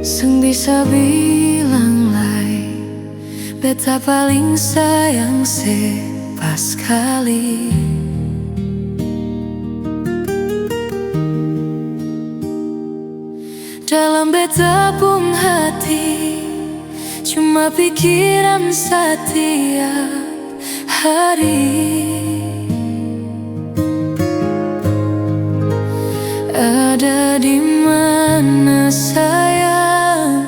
Sing bisa bilang lai beta paling sayang se pas kali. Dalam beta pun hati cuma pikiran setiap hari. Ada di mana sayang?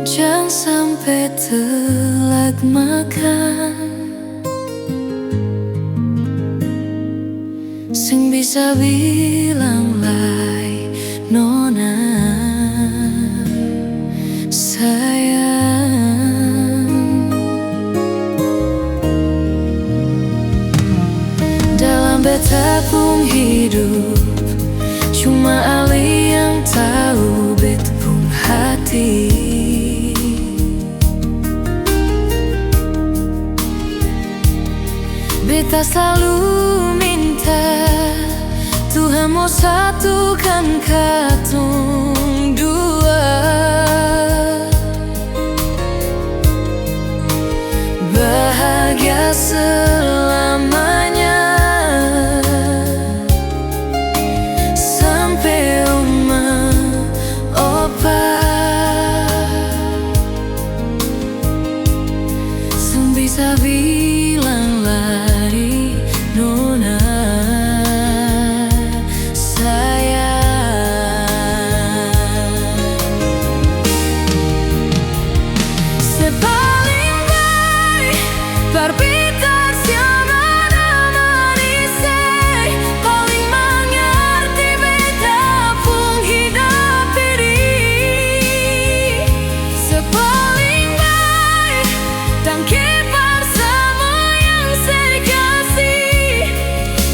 Jangan sampai telat makan. Sing bisa bilang lai nona sayang. Dalam beta pun hidup cuma Ali yang tahu beta pun hati. Beta selalu minta Tuhan mau satukan katong dua, bahagia selamanya sampai oma opa. Sing bisa bilang lari nona berbitar siapa namanya say, paling mengerti beta pun hidup ini. Sepaling baik dan kibar sama yang saya kasih,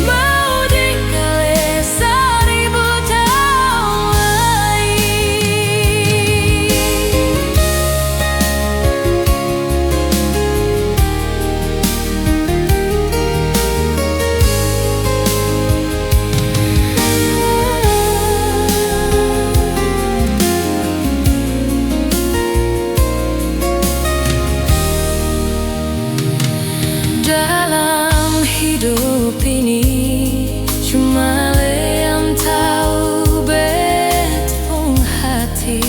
mau dikali 1000 tahun lagi. Dalam hidup ini cuma le yang tahu beta pun hati.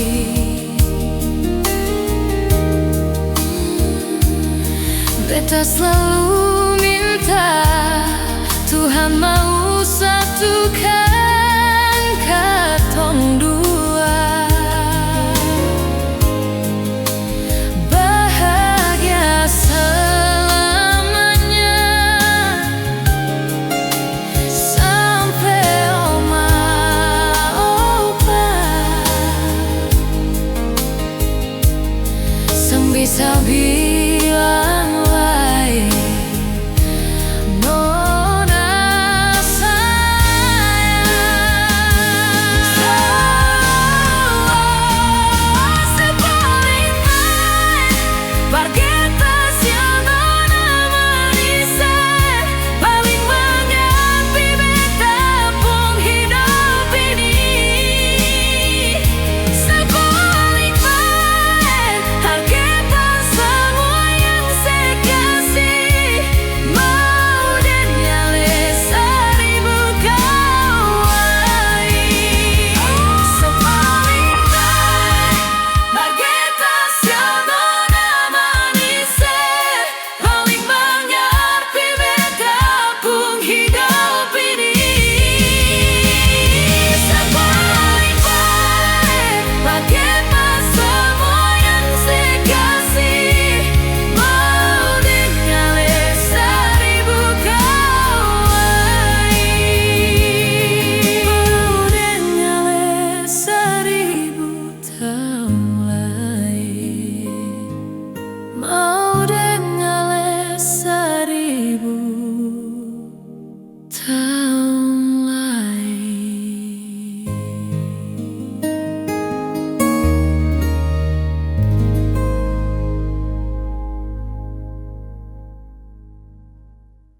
Beta selalu minta Tuhan mau satukan katong dua, bahagia bisa bilang